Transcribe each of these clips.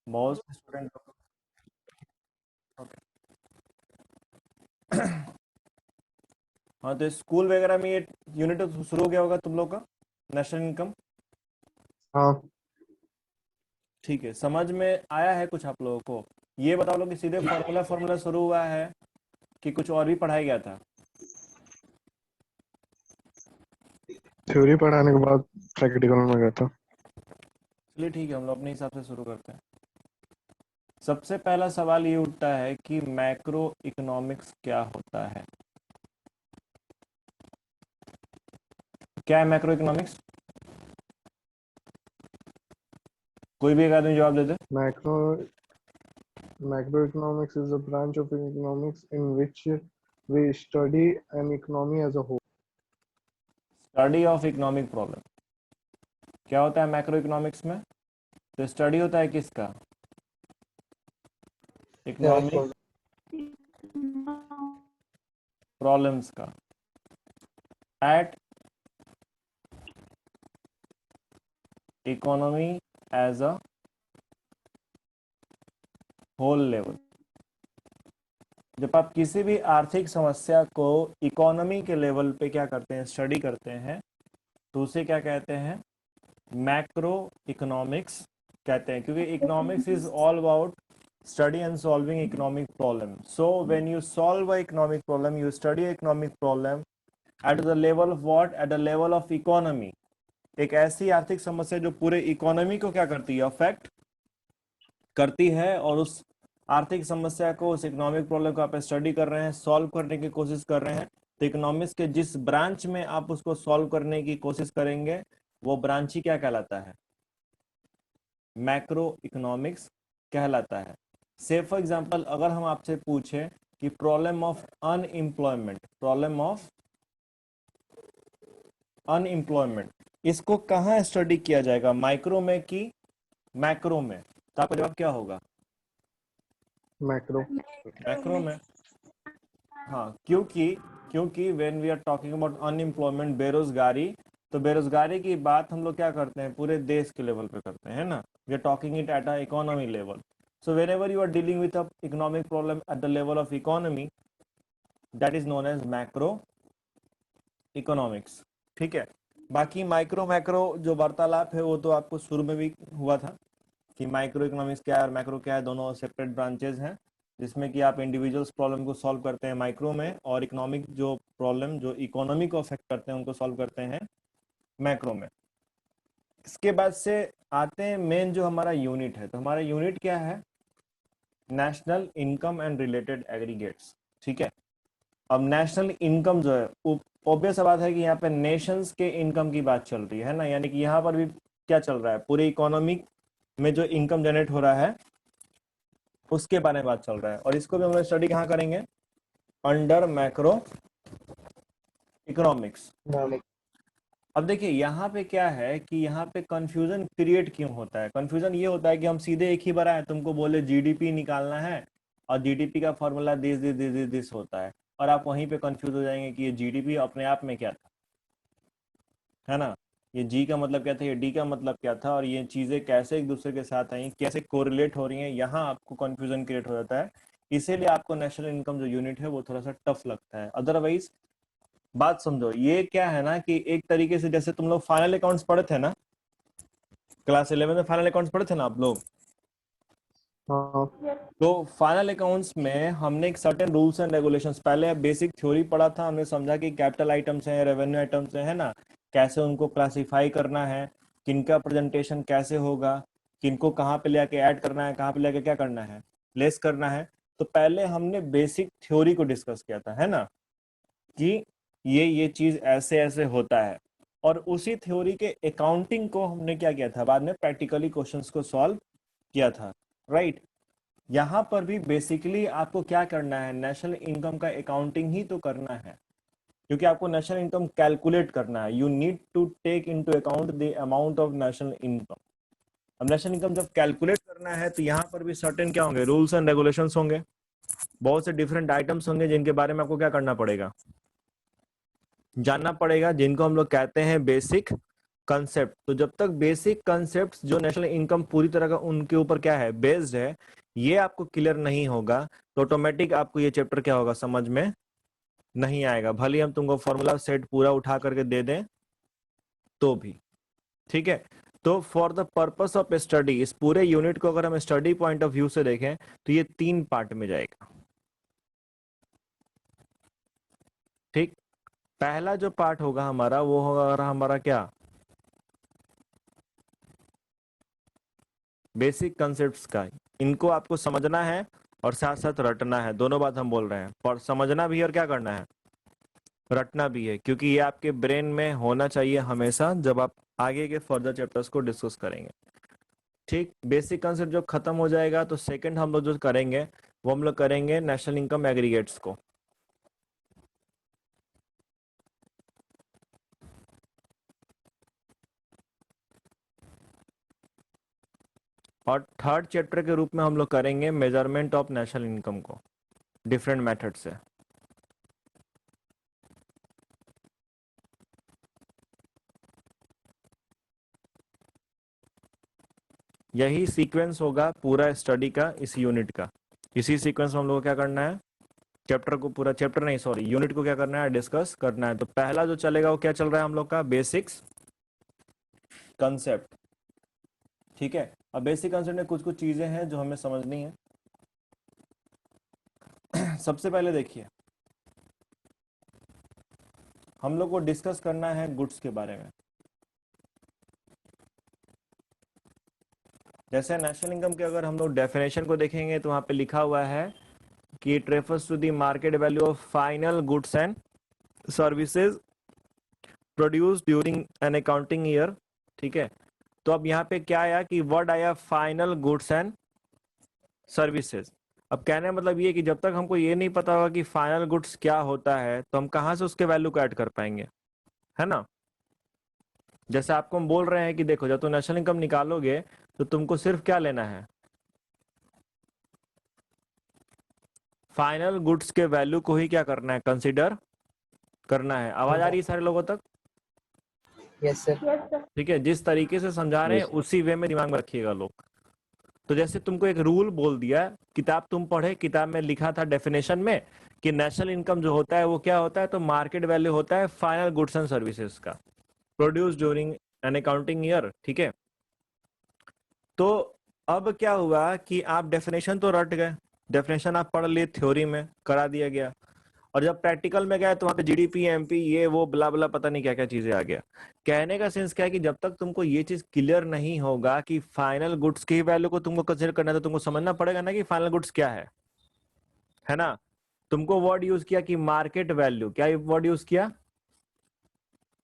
बहुत स्टूडेंट। हाँ, तो स्कूल वगैरह में ये यूनिट शुरू हो गया होगा तुम लोग का, नेशनल इनकम। हाँ ठीक है, समझ में आया है कुछ आप लोगों को? ये बता लो कि सीधे फॉर्मूला फॉर्मूला शुरू हुआ है कि कुछ और भी पढ़ाया गया था? थ्योरी पढ़ाने के बाद प्रैक्टिकल में गया था। चलिए ठीक है, हम लोग अपने हिसाब से शुरू करते हैं। सबसे पहला सवाल ये उठता है कि मैक्रो इकोनॉमिक्स क्या होता है? क्या है मैक्रो इकोनॉमिक्स? कोई भी एक आदमी जवाब दे दे। Macro Macroeconomics is a branch of economics in which we study an economy as a whole. Study of economic problem. क्या होता है मैक्रो इकोनॉमिक्स में? तो स्टडी होता है किसका? इकोनॉमिक प्रॉब्लम्स का at economy as a whole level. जब आप किसी भी आर्थिक समस्या को इकोनॉमी के लेवल पे क्या करते हैं, स्टडी करते हैं, तो उसे क्या कहते हैं? मैक्रो इकोनॉमिक्स कहते हैं, क्योंकि economics is all about study and solving economic problem. So when you solve a economic problem, you study economic problem at the level of what? At the level of economy. एक ऐसी आर्थिक समस्या जो पूरे economy को क्या करती है, अफेक्ट करती है, और उस आर्थिक समस्या को, उस इकोनॉमिक प्रॉब्लम को आप स्टडी कर रहे हैं, सॉल्व करने की कोशिश कर रहे हैं। तो इकोनॉमिक्स के जिस ब्रांच में आप उसको सॉल्व करने की कोशिश करेंगे, वो ब्रांच ही क्या कहलाता है? मैक्रो इकोनॉमिक्स कहलाता है। से फॉर एग्जांपल, अगर हम आपसे पूछे कि problem of unemployment, problem of unemployment, इसको कहाँ स्टडी किया जाएगा, माइक्रो में कि मैक्रो में? तो आपका जवाब क्या होगा? Macro. मैक्रो में। हाँ, क्योंकि क्योंकि when we are talking about unemployment, बेरोजगारी, तो बेरोजगारी की बात हम लोग क्या करते हैं, पूरे देश के लेवल पे करते हैं ना। We are talking it at a economy level. So whenever you are dealing with a economic problem at the level of economy, that is known as macro economics। ठीक है। बाकी माइक्रो मैक्रो जो वार्तालाप है वो तो आपको शुरू में भी हुआ था कि माइक्रो इकोनॉमिक्स क्या है और मैक्रो क्या है, दोनों सेपरेट ब्रांचेज हैं, जिसमें कि आप इंडिविजुअल्स प्रॉब्लम को सॉल्व करते हैं माइक्रो में, और इकोनॉमिक जो प्रॉब्लम जो इकोनॉमी को अफेक्ट करते हैं उनको सॉल्व करते हैं मैक्रो में। इसके बाद से आते हैं मेन जो हमारा यूनिट है। तो हमारा यूनिट क्या है? National income and related aggregates. ठीक है। अब नेशनल इनकम जो है, ऑब्वियस बात है कि यहाँ पे नेशंस के इनकम की बात चल रही है ना, यानी कि यहाँ पर भी क्या चल रहा है, पूरे इकोनॉमी में जो इनकम जनरेट हो रहा है उसके बारे में बात चल रहा है। और इसको भी हम लोग स्टडी कहाँ करेंगे? Under macro economics. अब देखिए यहाँ पे क्या है कि यहाँ पे कंफ्यूजन क्रिएट क्यों होता है? कंफ्यूजन ये होता है कि हम सीधे एक ही बार आए, तुमको बोले जीडीपी निकालना है और जीडीपी का formula this this this this this होता है, और आप वहीं पे कंफ्यूज हो जाएंगे कि ये जीडीपी अपने आप में क्या था, है ना, ये जी का मतलब क्या था, ये डी का मतलब क्या था, और ये चीजें कैसे एक दूसरे के साथ आई, कैसे कोरिलेट हो रही हैं, यहाँ आपको कंफ्यूजन क्रिएट हो जाता है। इसीलिए आपको नेशनल इनकम जो यूनिट है वो थोड़ा सा टफ लगता है। अदरवाइज बात समझो, ये क्या है ना कि एक तरीके से जैसे तुम लोग फाइनल अकाउंट्स पढ़े थे ना, क्लास 11 में फाइनल अकाउंट्स पढ़े थे ना आप लोग, हाँ तो फाइनल अकाउंट्स में हमने एक सर्टेन रूल्स एंड रेगुलेशंस, पहले बेसिक थ्योरी पढ़ा था, हमने समझा कि कैपिटल आइटम्स हैं, रेवेन्यू आइटम्स हैं, है ना, कैसे उनको क्लासिफाई करना है, किनका प्रेजेंटेशन कैसे होगा, किनको कहाँ पे लेके ऐड करना है, कहाँ पे लेके क्या करना है, लेस करना है। तो पहले हमने बेसिक थ्योरी को डिस्कस किया था, है ना, कि ये चीज ऐसे ऐसे होता है, और उसी थ्योरी के अकाउंटिंग को हमने क्या किया था, बाद में प्रैक्टिकली क्वेश्चंस को सॉल्व किया था, राइट। यहां पर भी बेसिकली आपको क्या करना है, नेशनल इनकम का अकाउंटिंग ही तो करना है, क्योंकि आपको नेशनल इनकम कैलकुलेट करना है। You need to take into account the amount of national income. अब नेशनल इनकम जब कैलकुलेट करना है तो यहाँ पर भी सर्टेन क्या होंगे, रूल्स एंड रेगुलेशंस होंगे, बहुत से डिफरेंट आइटम्स होंगे जिनके बारे में आपको क्या करना पड़ेगा, जानना पड़ेगा, जिनको हम लोग कहते हैं बेसिक कंसेप्ट। तो जब तक बेसिक कंसेप्ट जो नेशनल इनकम पूरी तरह का उनके ऊपर क्या है, बेस्ड है, ये आपको क्लियर नहीं होगा तो ऑटोमेटिक आपको ये चैप्टर क्या होगा, समझ में नहीं आएगा, भले ही हम तुमको फॉर्मूला सेट पूरा उठा करके दे दें तो भी। ठीक है, तो for the purpose of study, इस पूरे यूनिट को अगर हम स्टडी पॉइंट ऑफ व्यू से देखें तो ये 3 पार्ट में जाएगा। ठीक, पहला जो पार्ट होगा हमारा वो होगा हमारा क्या, बेसिक कंसेप्ट्स का। इनको आपको समझना है और साथ साथ रटना है, दोनों बात हम बोल रहे हैं, और समझना भी है और क्या करना है, रटना भी है, क्योंकि ये आपके ब्रेन में होना चाहिए हमेशा जब आप आगे के फर्दर चैप्टर्स को डिस्कस करेंगे। ठीक, बेसिक कंसेप्ट जो खत्म हो जाएगा तो सेकंड हम लोग जो करेंगे वो हम लोग करेंगे नेशनल इनकम एग्रीगेट्स को। और थर्ड चैप्टर के रूप में हम लोग करेंगे मेजरमेंट ऑफ नेशनल इनकम को डिफरेंट मेथड से। यही सीक्वेंस होगा पूरा स्टडी का, इस यूनिट का। इसी सीक्वेंस में हम लोग को क्या करना है, चैप्टर को पूरा, चैप्टर नहीं सॉरी, यूनिट को क्या करना है, डिस्कस करना है। तो पहला जो चलेगा वो क्या चल रहा है हम लोग का, बेसिक्स कंसेप्ट। ठीक है, अब बेसिक कंसेप्ट में कुछ कुछ चीजें हैं जो हमें समझनी है। सबसे पहले देखिए, हम लोग को डिस्कस करना है गुड्स के बारे में। जैसे नेशनल इनकम के अगर हम लोग डेफिनेशन को देखेंगे तो वहां पे लिखा हुआ है कि it refers to the market value of final goods and services produce during an accounting year. ठीक है, तो अब यहाँ पे क्या आया कि वर्ड आया फाइनल गुड्स एंड सर्विसेज। अब कहने का मतलब ये कि जब तक हमको ये नहीं पता होगा कि फाइनल गुड्स क्या होता है तो हम कहाँ से उसके वैल्यू को ऐड कर पाएंगे, है ना। जैसे आपको हम बोल रहे हैं कि देखो जब तुम नेशनल इनकम निकालोगे तो तुमको सिर्फ क्या लेना है, फाइनल गुड्स के वैल्यू को ही क्या करना है, कंसीडर करना है। आवाज आ रही है सारे लोगों तक? Yes sir. ठीक है, जिस तरीके से समझा रहे हैं उसी वे में दिमाग में रखिएगा लोग। तो जैसे तुमको एक रूल बोल दिया, किताब तुम पढ़े, किताब में लिखा था डेफिनेशन में कि नेशनल इनकम जो होता है वो क्या होता है, तो मार्केट वैल्यू होता है फाइनल गुड्स एंड सर्विसेज का produce during an accounting year. ठीक है, तो अब क्या हुआ कि आप डेफिनेशन तो रट गए, डेफिनेशन आप पढ़ लिए, थ्योरी में करा दिया गया, और जब प्रैक्टिकल में गए तो वहां पे जीडीपी एमपी ये वो ब्ला ब्ला पता नहीं क्या क्या चीजें आ गया। कहने का सेंस क्या है कि जब तक तुमको ये चीज क्लियर नहीं होगा कि फाइनल गुड्स की वैल्यू को तुमको कंसीडर करना है तो तुमको समझना पड़ेगा ना कि फाइनल गुड्स क्या है ना। तुमको वर्ड यूज किया कि मार्केट वैल्यू, क्या वर्ड यूज किया,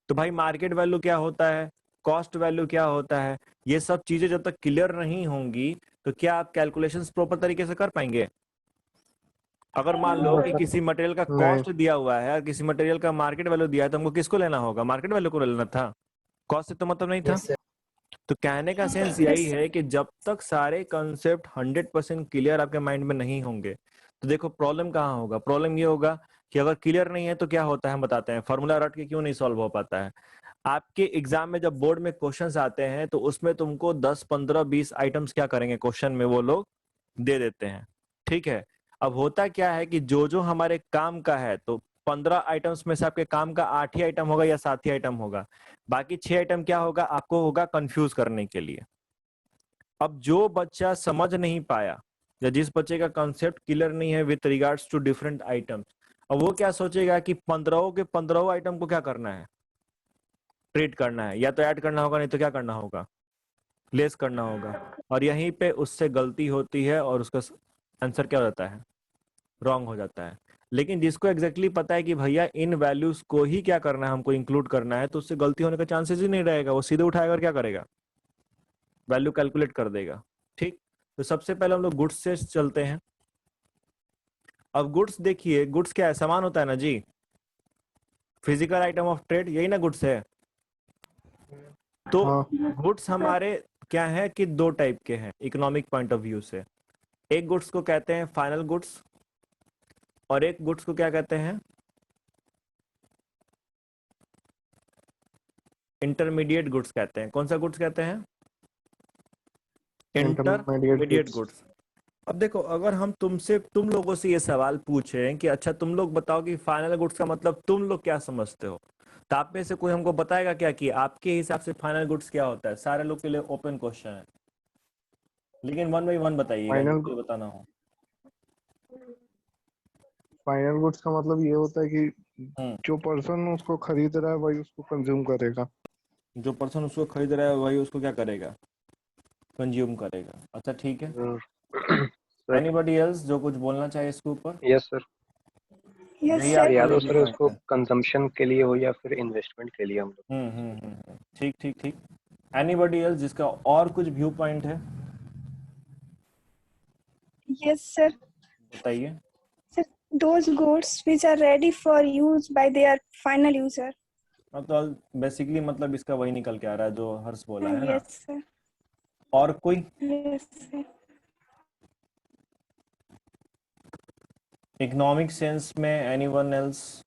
तो भाई मार्केट वैल्यू क्या होता है, कॉस्ट वैल्यू क्या होता है, ये सब चीजें जब तक क्लियर नहीं होंगी तो क्या आप कैलकुलेशंस प्रॉपर तरीके से कर पाएंगे। अगर मान लो कि किसी मटेरियल का नहीं। कॉस्ट दिया हुआ है और किसी मटेरियल का मार्केट वैल्यू दिया है तो हमको किसको लेना होगा, मार्केट वैल्यू को लेना था, कॉस्ट से तो मतलब नहीं था। Yes sir. तो कहने का सेंस यही है कि जब तक सारे कंसेप्ट 100% क्लियर आपके माइंड में नहीं होंगे तो देखो प्रॉब्लम कहाँ होगा, प्रॉब्लम ये होगा कि अगर क्लियर नहीं है तो क्या होता है हम बताते हैं, फॉर्मूला रट के क्यों नहीं सॉल्व हो पाता है। आपके एग्जाम में जब बोर्ड में क्वेश्चंस आते हैं तो उसमें तुमको 10 15 20 आइटम्स क्या करेंगे, क्वेश्चन में वो लोग दे देते हैं। ठीक है, अब होता क्या है कि जो जो हमारे काम का है तो 15 आइटम्स में से आपके काम का 8 ही आइटम होगा या 7 ही आइटम होगा, बाकी 6 आइटम क्या होगा, आपको होगा कंफ्यूज करने के लिए। अब जो बच्चा समझ नहीं पाया या जिस बच्चे का कंसेप्ट क्लियर नहीं है with regards to different items, अब वो क्या सोचेगा कि 15 के 15 आइटम को क्या करना है, ट्रीट करना है, या तो ऐड करना होगा नहीं तो क्या करना होगा, लेस करना होगा, और यहीं पे उससे गलती होती है और उसका आंसर क्या हो जाता है, रॉन्ग हो जाता है। लेकिन जिसको एग्जैक्टली पता है कि भैया इन वैल्यूज को ही क्या करना है, हमको इंक्लूड करना है, तो उससे गलती होने का चांसेस ही नहीं रहेगा, वो सीधे उठाएगा और क्या करेगा, वैल्यू कैलकुलेट कर देगा। ठीक, तो सबसे पहले हम लोग गुड्स से चलते हैं। अब गुड्स देखिए, गुड्स क्या है, सामान होता है ना जी, फिजिकल आइटम ऑफ ट्रेड, यही ना गुड्स है। तो हाँ। गुड्स हमारे क्या है कि 2 टाइप के हैं इकोनॉमिक पॉइंट ऑफ व्यू से। एक गुड्स को कहते हैं फाइनल गुड्स और एक गुड्स को क्या कहते हैं, इंटरमीडिएट गुड्स कहते हैं। कौन सा गुड्स कहते हैं? Intermediate intermediate goods. गुड्स। अब देखो, अगर हम तुम लोगों से ये सवाल पूछें कि अच्छा तुम लोग बताओ कि फाइनल गुड्स का मतलब तुम लोग क्या समझते हो, तो आप में से कोई हमको बताएगा क्या कि आपके हिसाब से फाइनल गुड्स क्या होता है? सारे लोग के लिए ओपन क्वेश्चन है, लेकिन 1 बाई 1 बताइएगा Final जिसको बताना हो। फाइनल गुड्स का मतलब ये होता है कि हम्म, जो पर्सन उसको खरीद रहा है वही उसको कंज्यूम करेगा। जो पर्सन उसको खरीद रहा है वही उसको क्या करेगा? कंज्यूम करेगा। अच्छा ठीक है, सर एनीबॉडी एल्स जो कुछ बोलना चाहिए इसके ऊपर? Yes sir. Yes, यही sir. आपको या तो लोग सर उसको डिफाइन कंजम्पशन के लिए हो या फिर इन्वेस्टमेंट के लिए हम लोग। ठीक ठीक ठीक। एनीबॉडी एल्स जिसका और कुछ व्यू पॉइंट है Yes, sir. बताइए। Sir, those goods which are ready for use by their final user. मतलब बेसिकली मतलब इसका वही निकल के आ रहा है जो हर्ष बोला है ना। Yes, sir. और कोई Yes, sir. इकोनॉमिक सेंस में एनीवन एल्स?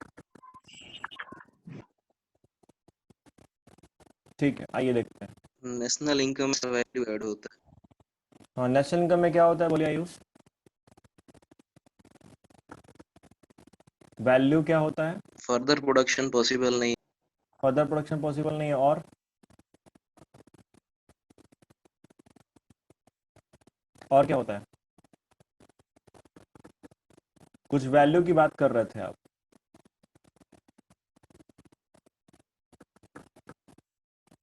ठीक है, आइए देखते हैं। नेशनल इनकम से वैल्यू ऐड होता है। हाँ, नेशनल इनकम में क्या होता है बोलिए आयुष? वैल्यू क्या होता है? फर्दर प्रोडक्शन पॉसिबल नहीं। फर्दर प्रोडक्शन पॉसिबल नहीं है। और क्या होता है? कुछ वैल्यू की बात कर रहे थे आप।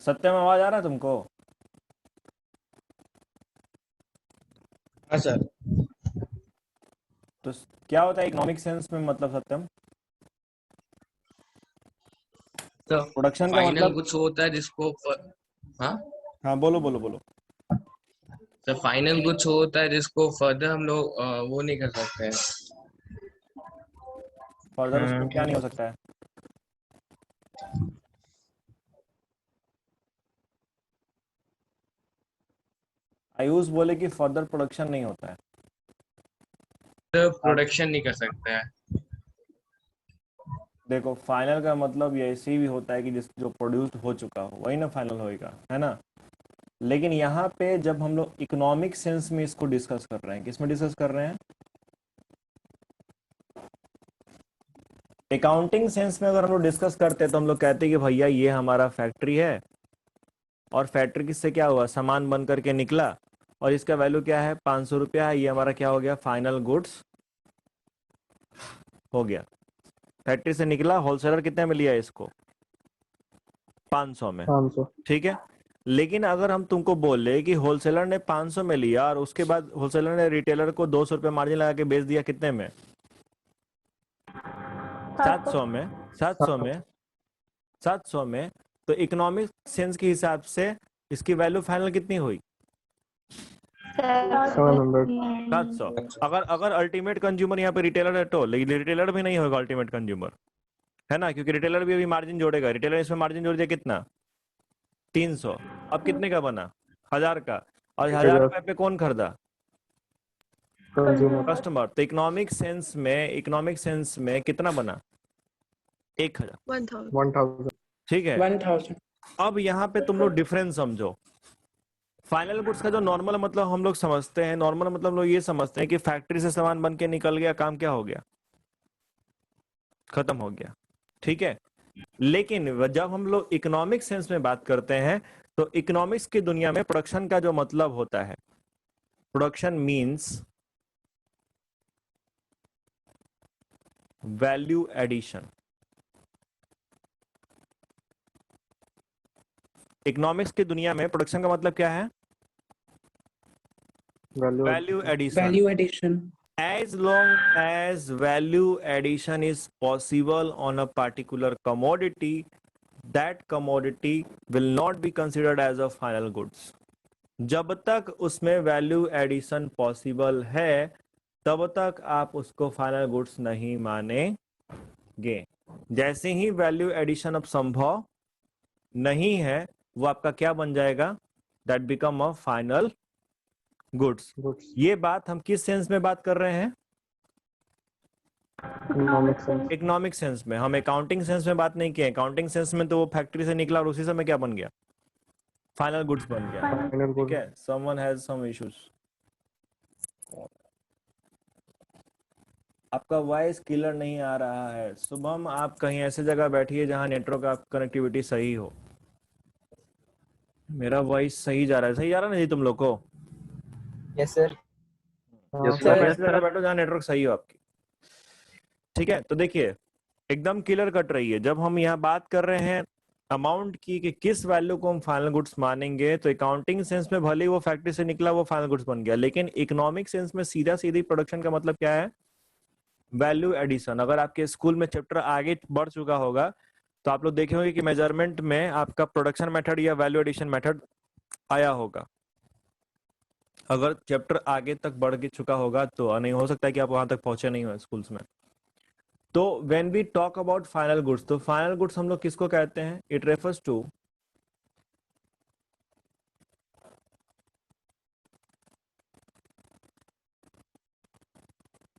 सत्यम, आवाज आ रहा है तुमको? हाँ सर। तो क्या होता है इकोनॉमिक सेंस में मतलब सत्यम? तो प्रोडक्शन का फाइनल मतलब? कुछ होता है जिसको हाँ हाँ बोलो बोलो बोलो। तो फाइनल कुछ होता है जिसको फर्दर हम लोग वो नहीं कर सकते हैं। फर्दर उसको क्या नहीं हो सकता है? आयुष बोले कि फर्दर प्रोडक्शन नहीं होता है। प्रोडक्शन नहीं कर सकते हैं। देखो, फाइनल का मतलब ये ऐसे भी होता है कि जिस जो प्रोड्यूस हो चुका हो वही ना फाइनल होएगा, है ना। लेकिन यहाँ पे जब हम लोग इकोनॉमिक सेंस में इसको डिस्कस कर रहे हैं, किसमें डिस्कस कर रहे हैं? अकाउंटिंग सेंस में अगर हम लोग डिस्कस करते हैं तो हम लोग कहते हैं कि भैया ये हमारा फैक्ट्री है और फैक्ट्री किससे क्या हुआ, सामान बन करके निकला और इसका वैल्यू क्या है, 500 रुपया है। ये हमारा क्या हो गया, फाइनल गुड्स हो गया। फैक्ट्री से निकला, होलसेलर कितने में लिया इसको, 500 में, 500। ठीक है। लेकिन अगर हम तुमको बोले कि होलसेलर ने 500 में लिया और उसके बाद होलसेलर ने रिटेलर को 200 रुपये मार्जिन लगा के बेच दिया कितने में, 700 में, 700 में, तो इकोनॉमिक सेंस के हिसाब से इसकी वैल्यू फाइनल कितनी हुई, 700। 700। अगर अल्टीमेट कंज्यूमर यहाँ पे रिटेलर है तो, लेकिन रिटेलर भी नहीं होगा अल्टीमेट कंज्यूमर, है ना, क्योंकि रिटेलर भी अभी मार्जिन जोड़ेगा। रिटेलर इसमें मार्जिन जोड़ दिया कितना, 300। अब कितने का बना, 1000 का। और 1000 रुपए पे कौन खरीदा, कंज्यूमर। कस्टमर। तो इकोनॉमिक सेंस में कितना बना, 1000, 1000। ठीक है। 1000. अब यहाँ पे तुम लोग डिफरेंस समझो। फाइनल गुड्स का जो नॉर्मल मतलब हम लोग समझते हैं, नॉर्मल मतलब हम लोग ये समझते हैं कि फैक्ट्री से सामान बन के निकल गया, काम क्या हो गया, खत्म हो गया, ठीक है। लेकिन जब हम लोग इकोनॉमिक सेंस में बात करते हैं तो इकोनॉमिक्स की दुनिया में प्रोडक्शन का जो मतलब होता है, production means value addition. Economics की दुनिया में प्रोडक्शन का मतलब क्या है, value addition. Value addition. As long as value addition is possible on a particular commodity, that commodity will not be considered as a final goods. जब तक उसमें वैल्यू एडिशन पॉसिबल है तब तक आप उसको फाइनल गुड्स नहीं मानेंगे। जैसे ही वैल्यू एडिशन अब संभव नहीं है वो आपका क्या बन जाएगा, that become a final goods. ये बात हम किस सेंस में बात कर रहे हैं, इकोनॉमिक सेंस। इकोनॉमिक सेंस में, हम अकाउंटिंग सेंस में बात नहीं किए। अकाउंटिंग सेंस में तो वो फैक्ट्री से निकला और उसी समय क्या बन गया, फाइनल गुड्स बन गया। फाइनल ठीक गुड। है, समवन हैज सम इश्यूज। आपका वॉइस क्लियर नहीं आ रहा है। शुभम, आप कहीं ऐसे जगह बैठिए जहां नेटवर्क कनेक्टिविटी सही हो। मेरा वॉइस सही जा रहा है, सही जा रहा है ना जी तुम लोग को? Yes sir. हाँ Yes, तो आप sir. ऐसी जगह बैठो जहाँ नेटवर्क सही हो आपकी। ठीक है, तो देखिए एकदम क्लियर कट रही है। जब हम यहाँ बात कर रहे हैं अमाउंट की कि किस वैल्यू को हम फाइनल गुड्स मानेंगे, तो अकाउंटिंग सेंस में भले ही वो फैक्ट्री से निकला वो फाइनल गुड्स बन गया, लेकिन इकोनॉमिक सेंस में सीधा सीधी प्रोडक्शन का मतलब क्या है, वैल्यू एडिशन। अगर आपके स्कूल में चैप्टर आगे बढ़ चुका होगा तो आप लोग देखे होंगे कि मेजरमेंट में आपका प्रोडक्शन मेथड या वैल्यू एडिशन मेथड आया होगा। अगर चैप्टर आगे तक बढ़ के चुका होगा तो नहीं, हो सकता है कि आप वहां तक पहुंचे नहीं हो स्कूल्स में। तो when we talk about final goods, तो फाइनल गुड्स हम लोग किसको कहते हैं? It refers to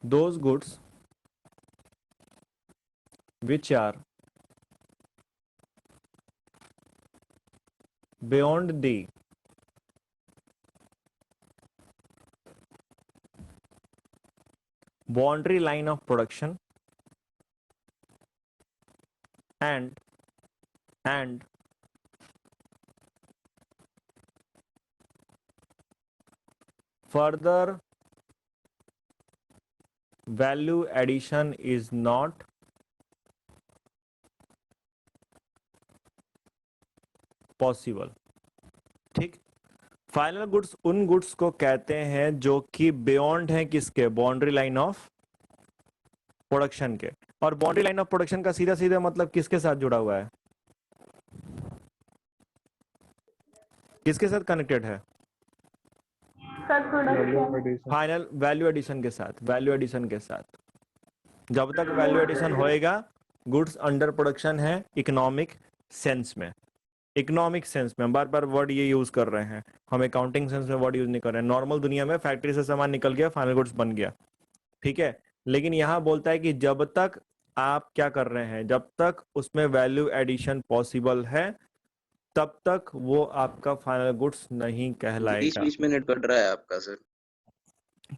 those goods which are beyond the boundary line of production and further value addition is not possible. ठीक, फाइनल गुड्स उन गुड्स को कहते हैं जो कि बियॉन्ड है किसके, बाउंड्री लाइन ऑफ प्रोडक्शन के। और बाउंड्री लाइन ऑफ प्रोडक्शन का सीधा सीधा मतलब किसके साथ जुड़ा हुआ है, किसके साथ कनेक्टेड है? Value addition. Final value addition के साथ, वैल्यू एडिशन के साथ। जब तक वैल्यू एडिशन होएगा गुड्स अंडर प्रोडक्शन है इकोनॉमिक सेंस में। इकोनॉमिक सेंस में हम बार बार वर्ड ये यूज कर रहे हैं, हम अकाउंटिंग सेंस में वर्ड यूज नहीं कर रहे हैं। नॉर्मल दुनिया में फैक्ट्री से सामान निकल गया, फाइनल गुड्स बन गया, ठीक है। लेकिन यहाँ बोलता है कि जब तक आप क्या कर रहे हैं, जब तक उसमें वैल्यू एडिशन पॉसिबल है तब तक वो आपका फाइनल गुड्स नहीं बीच कहलाएगा। बीच में नेट कट रहा है आपका सर।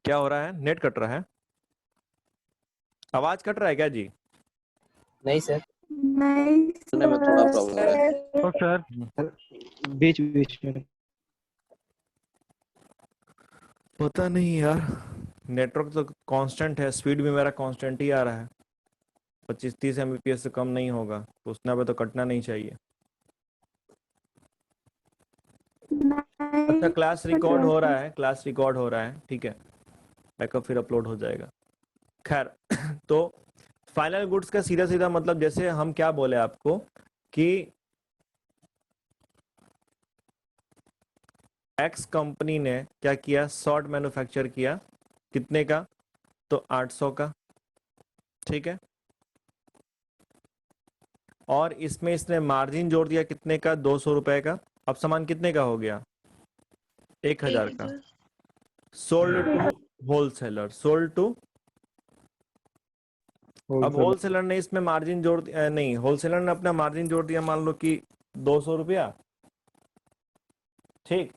क्या हो रहा है? नेट कट रहा है? आवाज कट रहा है क्या जी? नहीं सर। नहीं सुनने में थोड़ा प्रॉब्लम हो रहा है। तो सर बीच बीच में पता नहीं यार, नेटवर्क तो कांस्टेंट है, स्पीड भी मेरा कांस्टेंट ही आ रहा है, 25-30 Mbps से कम नहीं होगा, तो उतना पे तो कटना नहीं चाहिए। अच्छा, क्लास रिकॉर्ड हो रहा है, क्लास रिकॉर्ड हो रहा है, ठीक है, बैकअप फिर अपलोड हो जाएगा। खैर तो फाइनल गुड्स का सीधा सीधा मतलब, जैसे हम क्या बोले आपको कि एक्स कंपनी ने क्या किया, शॉर्ट मैन्युफैक्चर किया, कितने का, तो 800 का, ठीक है। और इसमें इसने मार्जिन जोड़ दिया कितने का, 200 रुपए का। अब सामान कितने का हो गया, 1000 का। Sold to wholesaler, sold to, अब होलसेलर ने इसमें मार्जिन जोड़ दिया, नहीं, होलसेलर ने अपना मार्जिन जोड़ दिया, मान लो कि 200 रुपया, ठीक।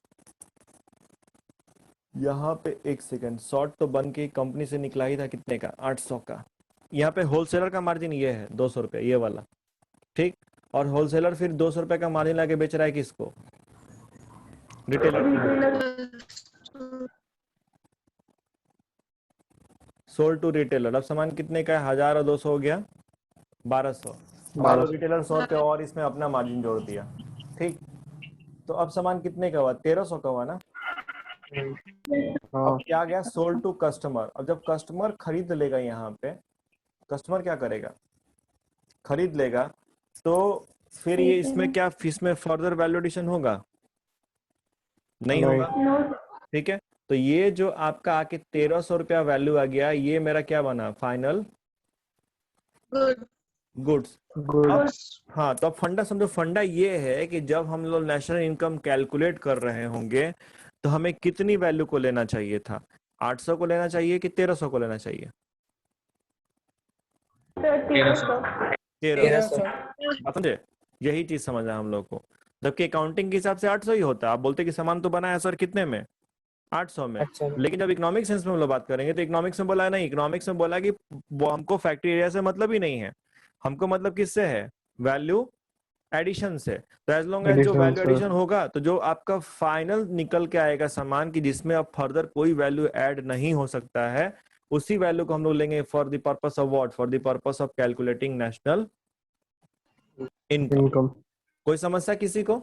यहाँ पे एक सेकंड, शॉर्ट तो बन के कंपनी से निकला ही था कितने का, 800 का। यहाँ पे होलसेलर का मार्जिन ये है 200 रुपया, ये वाला, ठीक। और होलसेलर फिर 200 रुपए का मार्जिन लाके बेच रहा है किसको, रिटेलर। सोल्ड टू रिटेलर, अब सामान कितने का है, 1000 और 200 हो गया 1200। मान लो रिटेलर 100 रुपया और इसमें अपना मार्जिन जोड़ दिया, ठीक। तो अब सामान कितने का हुआ, 1300 का हुआ ना। अब क्या गया, सोल्ड टू कस्टमर। अब जब कस्टमर खरीद लेगा, यहाँ पे कस्टमर क्या करेगा, खरीद लेगा, तो फिर ये इसमें क्या, इसमें फर्दर वैल्यू एडिशन होगा, नहीं होगा, ठीक है। तो ये जो आपका आके 1300 रुपया वैल्यू आ गया, ये मेरा क्या बना, फाइनल गुड्स। हाँ, तो अब फंडा समझो, फंडा ये है कि जब हम लोग नेशनल इनकम कैलकुलेट कर रहे होंगे तो हमें कितनी वैल्यू को लेना चाहिए था, 800 को लेना चाहिए कि 1300 को लेना चाहिए, 1300 1300। 1300 बात समझे? यही चीज समझना हम लोग को। जबकि अकाउंटिंग के हिसाब से 800 ही होता है। आप बोलते कि सामान तो बना है सर कितने में, 800 में। अच्छा लेकिन जब इकोनॉमिक सेंस में हम लोग बात करेंगे तो इकोनॉमिक्स में बोला है नहीं, इकोनॉमिक्स में बोला कि वो हमको फैक्ट्री एरिया से मतलब ही नहीं है, हमको मतलब किससे है, वैल्यू एडिशन से। तो एज लॉन्ग एज जो Addition वैल्यू से। एडिशन होगा तो जो आपका फाइनल निकल के आएगा सामान की जिसमें अब फर्दर कोई वैल्यू ऐड नहीं हो सकता है, उसी वैल्यू को हम लोग लेंगे for the purpose of what, for the purpose of calculating national income. Income. कोई समस्या किसी को,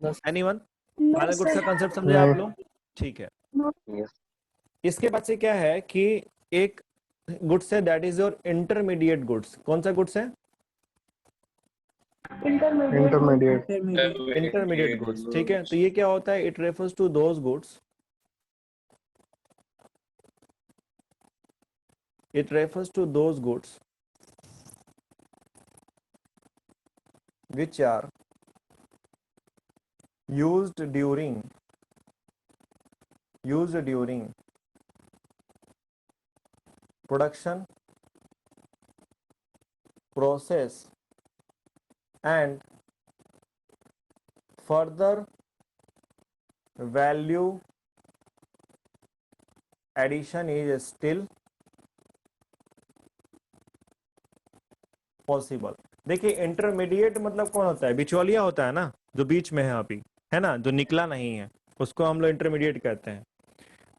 No, anyone? No, final goods का sir. कंसेप्ट समझे आप नहीं। लोग? ठीक है। Yes. इसके बाद से क्या है कि एक गुड्स है that is your intermediate goods. कौन सा गुड्स है? Intermediate. Intermediate goods. ठीक है, तो ये क्या होता है, it refers to those goods, it refers to those goods which are used during production process and further value addition is still possible. देखिए इंटरमीडिएट मतलब कौन होता है, बिचौलिया होता है ना, जो बीच में है अभी, है ना, जो निकला नहीं है, उसको हम लोग इंटरमीडिएट कहते हैं।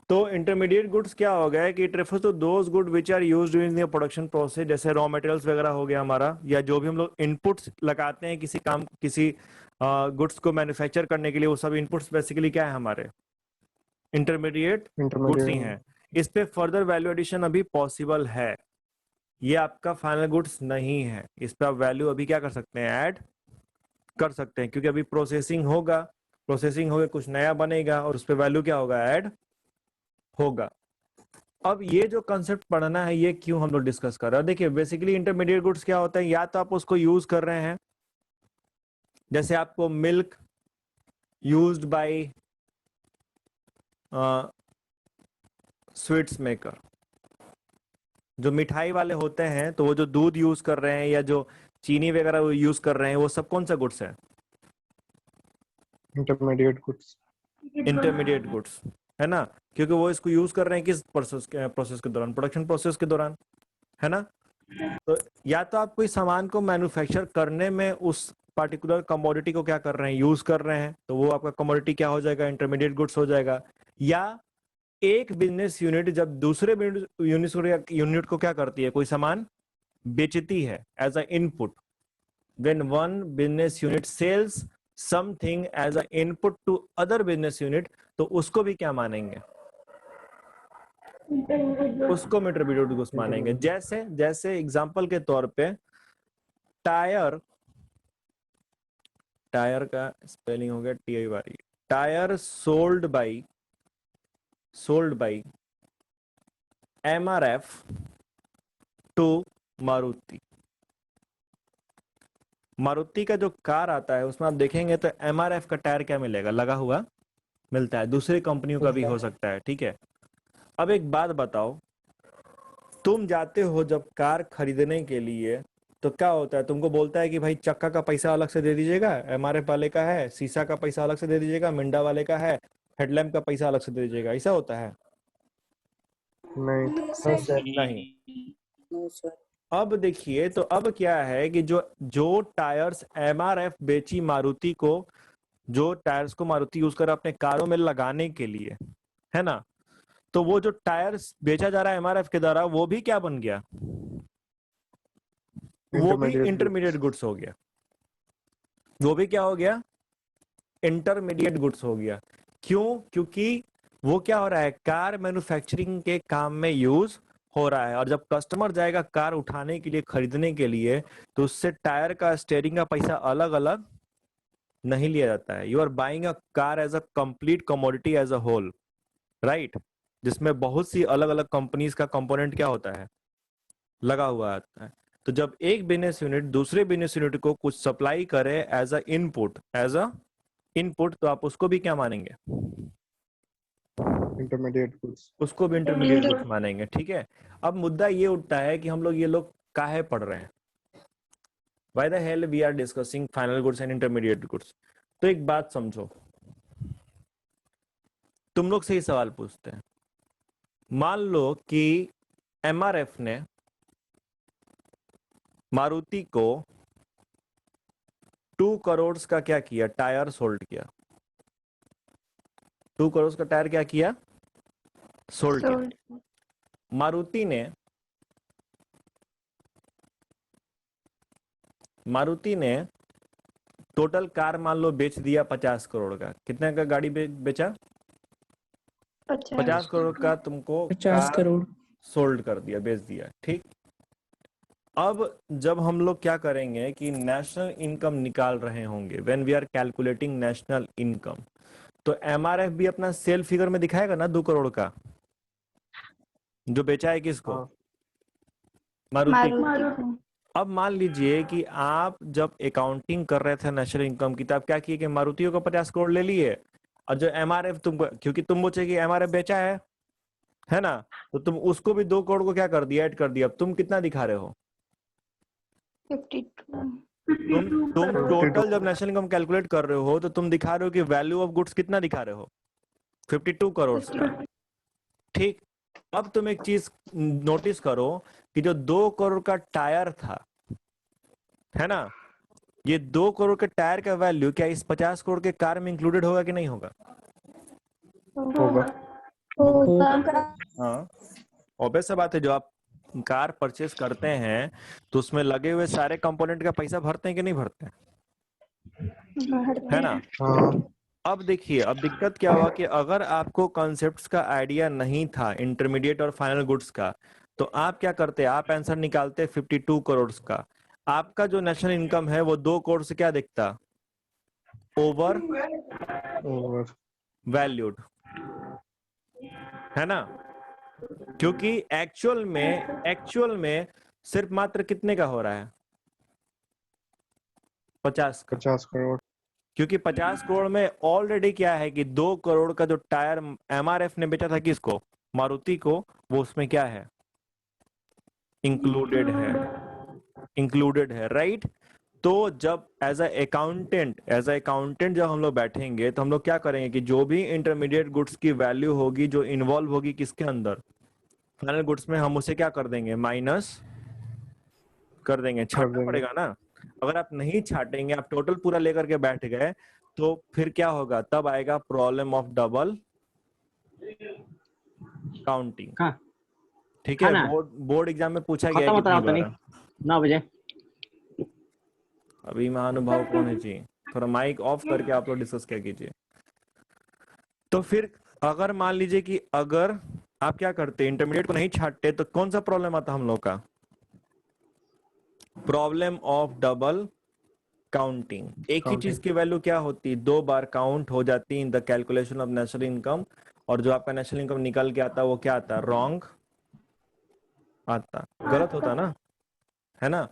तो इंटरमीडिएट गुड्स क्या हो गया कि it refers to those good which are used during the production process, जैसे रॉ मटेरियल्स वगैरह हो गया हमारा, या जो भी हम लोग इनपुट्स लगाते हैं किसी काम, किसी गुड्स को मैन्युफैक्चर करने के लिए, वो सब इनपुट्स बेसिकली क्या है हमारे, इंटरमीडिएट गुड्स ही हैं। इस पे फर्दर वैल्यू एडिशन अभी पॉसिबल है, ये आपका फाइनल गुड्स नहीं है, इस पे आप वैल्यू अभी क्या कर सकते हैं, ऐड कर सकते हैं, क्योंकि अभी प्रोसेसिंग होगा, प्रोसेसिंग होगा कुछ नया बनेगा और उस पे वैल्यू क्या होगा, ऐड होगा। अब ये जो कंसेप्ट पढ़ना है ये क्यों हम लोग डिस्कस कर रहे हैं, देखिए बेसिकली इंटरमीडिएट गुड्स क्या होता है, या तो आप उसको यूज कर रहे हैं, जैसे आपको milk used buy sweets maker, जो मिठाई वाले होते हैं, तो वो जो दूध यूज कर रहे हैं या जो चीनी वगैरह यूज कर रहे हैं, वो सब कौन सा गुड्स है, Intermediate goods. इंटरमीडिएट गुड्स, है ना, क्योंकि वो इसको यूज कर रहे हैं किस प्रोसेस के दौरान, प्रोडक्शन प्रोसेस के दौरान, है ना। तो या तो आप कोई सामान को मैन्युफैक्चर करने में उस पर्टिकुलर कमोडिटी को क्या कर रहे हैं, यूज कर रहे हैं, तो वो आपका कमोडिटी क्या हो जाएगा, इंटरमीडिएट गुड्स हो जाएगा। या एक बिजनेस यूनिट जब दूसरे यूनिट को क्या करती है, कोई सामान बेचती है as a input, when one business unit sales something as a input to other business unit, तो उसको भी क्या मानेंगे, उसको इंटरमीडिएट गुड्स मानेंगे। जैसे जैसे एग्जांपल के तौर पे टायर, टायर का स्पेलिंग हो गया TIR, tyre sold by MRF to Maruti. Maruti का जो कार आता है उसमें आप देखेंगे तो MRF का टायर क्या मिलेगा, लगा हुआ मिलता है, दूसरी कंपनियों का भी हो सकता है, ठीक है। अब एक बात बताओ, तुम जाते हो जब कार खरीदने के लिए तो क्या होता है, तुमको बोलता है कि भाई चक्का का पैसा अलग से दे दीजिएगा, MRF वाले का है, शीशा का पैसा अलग से दे दीजिएगा, मिंडा वाले का है, हेडलैम्प का पैसा अलग से दे दीजिएगा, ऐसा होता है? नहीं। no, sir. नहीं। अब देखिए, तो अब क्या है कि जो टायर्स MRF बेची मारुति को, जो टायर्स को मारुति यूज कर अपने कारों में लगाने के लिए, है ना, तो वो जो टायर्स बेचा जा रहा है MRF के द्वारा, वो भी क्या बन गया, वो भी Intermediate इंटरमीडिएट गुड्स हो गया, वो भी क्या हो गया, इंटरमीडिएट गुड्स हो गया। क्यों? क्योंकि वो क्या हो रहा है, कार मैन्युफैक्चरिंग के काम में यूज हो रहा है, और जब कस्टमर जाएगा कार उठाने के लिए, खरीदने के लिए, तो उससे टायर का, स्टीयरिंग का पैसा अलग अलग नहीं लिया जाता है। You are buying a car as a complete commodity as a whole, right, जिसमें बहुत सी अलग अलग कंपनीज का कंपोनेंट क्या होता है, लगा हुआ आता है। तो जब एक बिजनेस यूनिट दूसरे बिजनेस यूनिट को कुछ सप्लाई करे एज अ इनपुट, तो आप उसको भी क्या मानेंगे, intermediate goods. उसको भी इंटरमीडिएट गुड्स मानेंगे, ठीक है। अब मुद्दा ये उठता है कि हम लोग ये लोग काहे पढ़ रहे हैं, Why the hell we are discussing final goods and intermediate goods? तो एक बात समझो, तुम लोग से ही सवाल पूछते हैं। मान लो कि एमआरएफ ने मारुति को 2 करोड़ का क्या किया, टायर सोल्ड किया। 2 करोड़ का टायर क्या किया, सोल्ड किया। मारुति ने टोटल कार मान लो बेच दिया 50 करोड़ का। कितने का गाड़ी बेचा, 50 करोड़ का तुमको 50 करोड़ सोल्ड कर दिया, बेच दिया, ठीक। अब जब हम लोग क्या करेंगे कि नेशनल इनकम निकाल रहे होंगे, when we are calculating national income, तो एमआरएफ भी अपना सेल फिगर में दिखाएगा ना 2 करोड़ का, जो बेचा है किसको, मारुति। अब मान लीजिए कि आप जब अकाउंटिंग कर रहे थे नेशनल इनकम की, तब क्या किए कि मारुति को 50 करोड़ ले लिए, और जो एमआरएफ तुमको, क्योंकि तुम बोचे कि एमआरएफ बेचा है ना, तो तुम उसको भी 2 करोड़ को क्या कर दिया, ऐड कर दिया। अब तुम कितना दिखा रहे हो, 52 तुम टोटल जब नेशनल इनकम कैलकुलेट कर रहे हो तो तुम दिखा रहे हो कि वैल्यू ऑफ गुड्स कितना दिखा रहे हो, 52 करोड़ का, ठीक। अब तुम एक चीज नोटिस करो कि जो 2 करोड़ का टायर था, है ना, ये 2 करोड़ के टायर का वैल्यू क्या इस 50 करोड़ के कार में इंक्लूडेड होगा कि नहीं होगा? होगा। हाँ, ऑब्वियस सा बात है। जो आप कार परचेस करते हैं तो उसमें लगे हुए सारे कंपोनेंट का पैसा भरते हैं कि नहीं भरते हैं, है ना। हाँ, अब देखिए, अब दिक्कत क्या हुआ कि अगर आपको कॉन्सेप्ट्स का आइडिया नहीं था इंटरमीडिएट और फाइनल गुड्स का, तो आप क्या करते, आप आंसर निकालते 52 करोड़ का। आपका जो नेशनल इनकम है वो 2 करोड़ से क्या दिखता, ओवर वैल्यूड, है ना। क्योंकि एक्चुअल में सिर्फ मात्र कितने का हो रहा है, 50 का। 50 करोड़। क्योंकि 50 करोड़ में ऑलरेडी क्या है कि 2 करोड़ का जो टायर एमआरएफ ने बेचा था किसको, मारुति को, वो उसमें क्या है, इंक्लूडेड है, राइट। तो जब एज अ अकाउंटेंट जब हम लोग बैठेंगे तो हम लोग क्या करेंगे कि जो भी इंटरमीडिएट गुड्स की वैल्यू होगी जो इन्वॉल्व होगी किसके अंदर, फाइनल गुड्स में, हम उसे क्या कर देंगे, माइनस कर देंगे, छाटना पड़ेगा ना। अगर आप नहीं छाटेंगे, आप टोटल पूरा लेकर के बैठ गए, तो फिर क्या होगा, तब आएगा प्रॉब्लम ऑफ डबल काउंटिंग, ठीक है। बोर्ड एग्जाम में पूछा गया है कितनी बार। 9 बजे। अभी महानुभाव कौन है जी, थोड़ा माइक ऑफ करके आप लोग डिस्कस क्या कीजिए। तो फिर अगर मान लीजिए कि अगर आप क्या करते, इंटरमीडिएट को नहीं छाटते, तो कौन सा प्रॉब्लम आता हम लोग का, प्रॉब्लम ऑफ डबल काउंटिंग। एक ही चीज की वैल्यू क्या होती, 2 बार काउंट हो जाती in the calculation of national income, और जो आपका नेशनल इनकम निकल के आता वो क्या आता, रॉन्ग आता, गलत होता ना, है ना।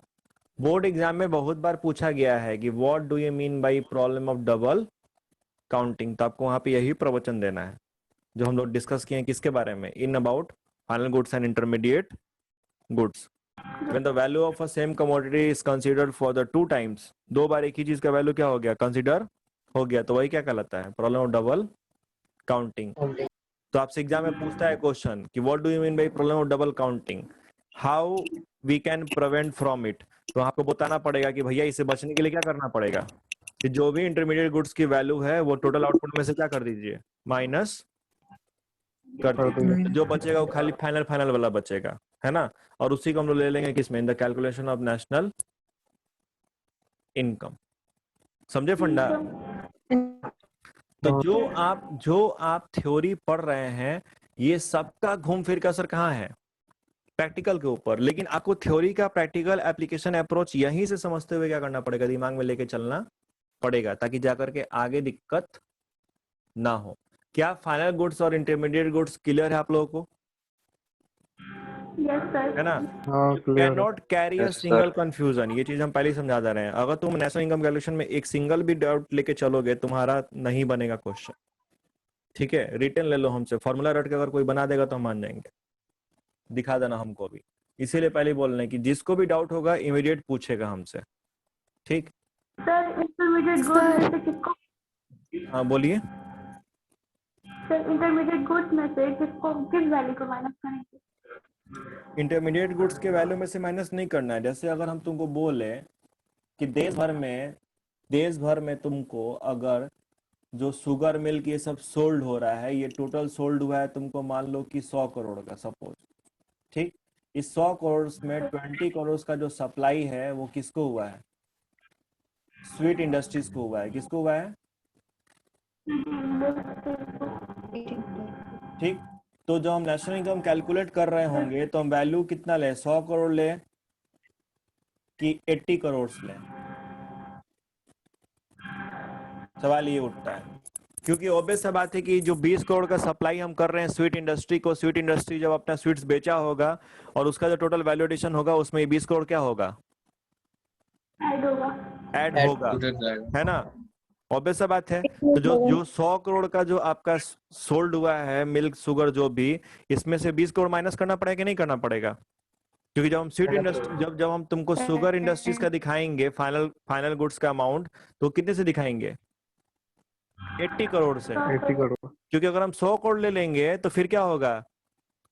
बोर्ड एग्जाम में बहुत बार पूछा गया है कि what do you mean by problem of double counting, तो आपको वहां पे यही प्रवचन देना है जो हम लोग डिस्कस किए हैं, किसके बारे में, in about final goods and intermediate goods. When the value of a same commodity is considered for the 2 times, 2 बार एक ही चीज का वैल्यू क्या हो गया, कंसीडर हो गया, तो वही क्या कहलाता है, प्रॉब्लम ऑफ डबल काउंटिंग। तो आपसे एग्जाम में पूछता है क्वेश्चन कि what do you mean by problem of double counting, how we can prevent from it. तो आपको बताना पड़ेगा कि भैया इससे बचने के लिए क्या करना पड़ेगा, कि जो भी इंटरमीडिएट गुड्स की वैल्यू है वो टोटल आउटपुट में से क्या कर दीजिए, माइनस कर दीजिए, जो बचेगा वो खाली फाइनल वाला बचेगा, है ना। और उसी को हम लोग ले लेंगे किसमें, in the calculation of national income. समझे फंडा। तो जो आप थ्योरी पढ़ रहे हैं, ये सबका घूम फिर का असर कहाँ है, प्रैक्टिकल के ऊपर। लेकिन आपको थ्योरी का प्रैक्टिकल एप्लीकेशन अप्रोच यहीं से समझते हुए क्या करना पड़ेगा, दिमाग में लेके चलना पड़ेगा, ताकि जाकर के आगे दिक्कत ना हो। क्या फाइनल गुड्स और इंटरमीडिएट गुड्स क्लियर है आप लोगों को, है ना। Can not carry a single confusion, ये चीज हम पहले ही समझा दे रहे हैं। अगर तुम नेशनल इनकम कैलकुलेशन में एक सिंगल भी डाउट लेके चलोगे, तुम्हारा नहीं बनेगा क्वेश्चन, ठीक है, रिटर्न ले लो हमसे, फॉर्मूला रट के अगर कोई बना देगा तो हम मान जाएंगे, दिखा देना हमको भी। इसीलिए पहले बोल रहे हैं कि जिसको भी डाउट होगा इमीडिएट पूछेगा हमसे, ठीक। सर इंटरमीडिएट गुड्स में से किसको हाँ बोलिए। सर इंटरमीडिएट गुड्स में से किसको किस वैल्यू को माइनस करेंगे? इंटरमीडिएट गुड्स के वैल्यू में से माइनस नहीं करना है। जैसे अगर हम तुमको बोले कि देश भर में तुमको अगर जो शुगर मिल्क ये सब सोल्ड हो रहा है, ये टोटल सोल्ड हुआ है तुमको मान लो कि 100 करोड़ का सपोज, ठीक। इस 100 करोड़ में 20 करोड़ का जो सप्लाई है वो किसको हुआ है? स्वीट इंडस्ट्रीज को हुआ है। किसको हुआ है? ठीक। तो जो हम नेशनल इनकम कैलकुलेट कर रहे होंगे तो हम वैल्यू कितना ले, 100 करोड़ ले कि 80 करोड़ ले? सवाल ये उठता है, क्योंकि ऑब्वियस सा बात है कि जो 20 करोड़ का सप्लाई हम कर रहे हैं स्वीट इंडस्ट्री को, स्वीट इंडस्ट्री जब अपना स्वीट्स बेचा होगा और उसका जो टोटल वैल्यू एडिशन होगा उसमें 20 करोड़ क्या होगा? ऐड होगा। ऐड होगा, जाएगा। है ना? ऑब्वियस सा बात है। तो जो 100 करोड़ का जो आपका सोल्ड हुआ है मिल्क शुगर जो भी, इसमें से 20 करोड़ माइनस करना पड़ेगा कि नहीं करना पड़ेगा? क्योंकि जब हम स्वीट इंडस्ट्री जब हम तुमको शुगर इंडस्ट्रीज का दिखाएंगे फाइनल गुड्स का अमाउंट, तो कितने से दिखाएंगे? 80 करोड़ से। 80 करोड़। क्योंकि अगर हम 100 करोड़ ले लेंगे तो फिर क्या होगा?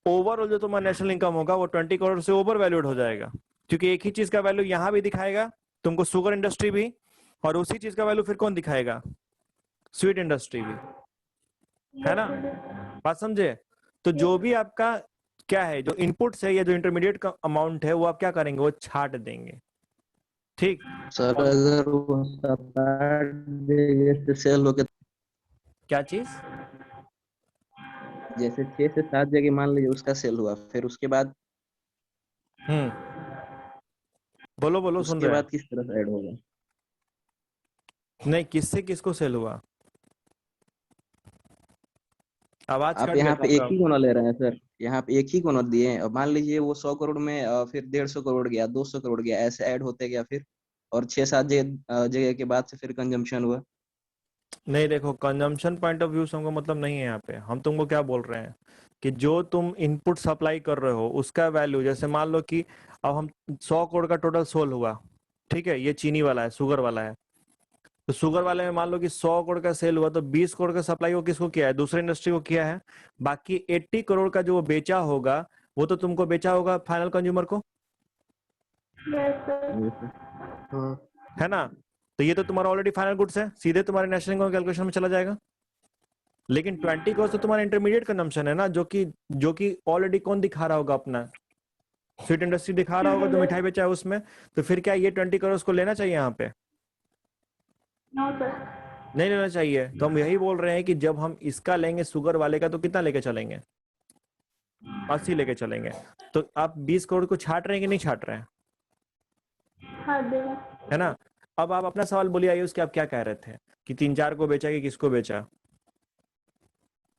ओवरऑल जो तुम्हारा नेशनल इनकम होगा वो 20 करोड़ से ओवर वैल्यूड हो जाएगा, क्योंकि एक ही चीज का वैल्यू यहाँ भी दिखाएगा तुमको, शुगर इंडस्ट्री भी, और उसी चीज का वैल्यू फिर कौन दिखाएगा? स्वीट इंडस्ट्री भी, है ना? बात समझे? तो जो भी आपका क्या है, जो इनपुट्स है या जो इंटरमीडिएट का अमाउंट है वो आप क्या करेंगे? वो छाट देंगे, ठीक। सर अगर वो 7-8 देंगे तो सेल होके, क्या चीज? जैसे 6 से 7 जगह मान लीजिए उसका सेल हुआ, फिर उसके बाद बोलो बोलो, सुन उसके रहे बाद किस तरह से ऐड होगा? हैं? नहीं, किससे किसको सेल हुआ? आवाज आप कट यहाँ गया पे एक आपका। ही कोना ले रहे हैं सर, यहाँ पे एक ही कोना दिए हैं। अब मान लीजिए वो 100 करोड़ में फिर 150 करोड़ गया, 200 करोड़ गया, ऐसे ऐड होते गया फिर, और 6-7 जगह के बाद से फिर कंजम्पशन हुआ। नहीं, देखो, कंजम्पशन पॉइंट ऑफ व्यू से हमको मतलब नहीं है। यहाँ पे हम तुमको क्या बोल रहे हैं कि जो तुम इनपुट सप्लाई कर रहे हो उसका वैल्यू, जैसे मान लो कि अब हम 100 करोड़ का टोटल सोल हुआ, ठीक है, ये चीनी वाला है, शुगर वाला है। तो शुगर वाले में मान लो कि 100 करोड़ का सेल हुआ, तो 20 करोड़ का सप्लाई वो किसको किया है? दूसरे इंडस्ट्री को किया है। बाकी 80 करोड़ का जो वो बेचा होगा वो तो तुमको बेचा होगा फाइनल कंज्यूमर को, यस सर। है ना? तो ये तो तुम्हारा ऑलरेडी फाइनल गुड्स है, सीधे तुम्हारे नेशनल इनकम कैलकुलेशन में चला जाएगा। लेकिन 20 करोड़ तो तुम्हारा इंटरमीडिएट कंजम्पशन है ना, जो कि ऑलरेडी कौन दिखा रहा होगा? अपना स्वीट इंडस्ट्री दिखा रहा होगा जो मिठाई बेचा है उसमें। तो फिर क्या ये 20 करोड़ को लेना चाहिए यहाँ पे? No sir. नहीं लेना चाहिए। तो हम यही बोल रहे हैं कि जब हम इसका लेंगे शुगर वाले का, तो कितना लेके चलेंगे? 80 लेके चलेंगे। तो आप 20 करोड़ को छाट रहे हैं कि नहीं छाट रहे हैं? हाँ देगा। है ना? अब आप अपना सवाल बोलिए आयुष कि आप क्या कह रहे थे कि 3-4 को बेचा कि किसको बेचा?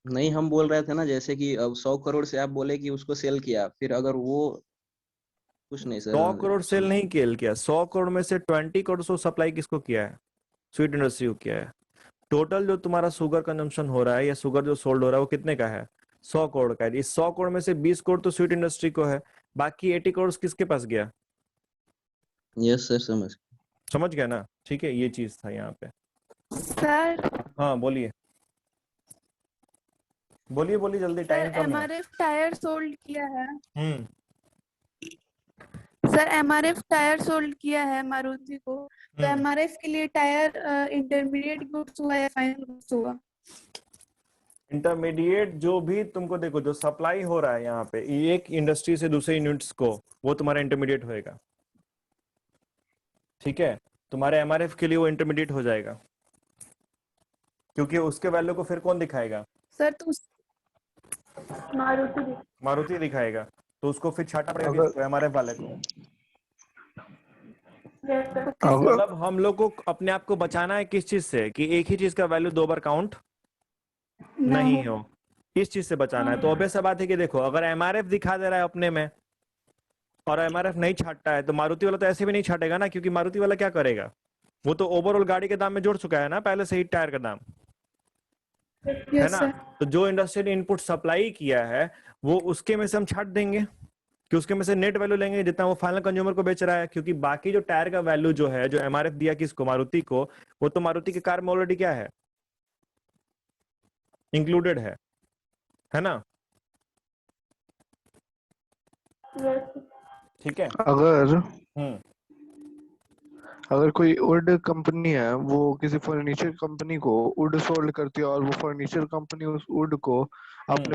नहीं, हम बोल रहे थे ना, जैसे कि अब 100 करोड़ से आप बोले कि उसको सेल किया, फिर अगर वो कुछ नहीं सर, 100 करोड़ सेल नहीं किया। 100 करोड़ में से 20 करोड़ को सप्लाई किसको किया है? स्वीट इंडस्ट्री को किया है। टोटल जो तुम्हारा शुगर कंजम्पशन हो रहा है या शुगर जो सोल्ड हो रहा है वो कितने का है? 100 करोड़ का है। इस 100 करोड़ में से 20 करोड़ तो स्वीट इंडस्ट्री को है, बाकी 80 करोड़ किसके पास गया? यस सर, समझ गया ना? ठीक है, ये चीज था यहाँ पे। सर हाँ बोलिए बोलिए बोलिए, जल्दी, टाइम कम है। एमआरएफ टायर सोल्ड किया है। हम्म सर एमआरएफ टायर सोल्ड किया है मारुति को, तो एमआरएफ के लिए टायर इंटरमीडिएट गुड्स हुआ या फाइनल गुड्स हुआ? इंटरमीडिएट जो भी तुमको देखो जो सप्लाई हो रहा है यहाँ पे एक इंडस्ट्री से दूसरे यूनिट्स को, वो तुम्हारा इंटरमीडिएट होएगा, ठीक है? तुम्हारे एमआरएफ के लिए वो इंटरमीडिएट हो जाएगा, क्योंकि उसके वैल्यू को फिर कौन दिखाएगा? सर तो मारुति दिखाएगा। तो उसको फिर छाटा पड़ेगा किसको? एमआरएफ वाले को। मतलब हम लोग को अपने आप को बचाना है किस चीज से? कि एक ही चीज का वैल्यू 2 बार काउंट नहीं हो, इस चीज से बचाना है। तो ऑब्वियस सा बात है कि देखो, अगर एमआरएफ दिखा दे रहा है अपने में और एमआरएफ नहीं छाटता है, तो मारुति वाला तो ऐसे भी नहीं छाटेगा ना, क्योंकि मारुति वाला क्या करेगा? वो तो ओवरऑल गाड़ी के दाम में जोड़ चुका है ना पहले से ही टायर का दाम, है यस ना। सर। तो जो इंडस्ट्रियल इनपुट सप्लाई किया है वो उसके में से हम छाट देंगे कि उसके में से नेट वैल्यू लेंगे जितना वो फाइनल कंज्यूमर को बेच रहा है, क्योंकि बाकी जो टायर का वैल्यू जो है, जो एमआरएफ दिया किसको, मारुति को, वो तो मारुति के कार में ऑलरेडी क्या है, इंक्लूडेड है ना। यस ठीक है। अगर कोई वुड कंपनी है, वो किसी फर्नीचर कंपनी को वुड सोल्ड करती है और वो फर्नीचर कंपनी उस वुड को अपने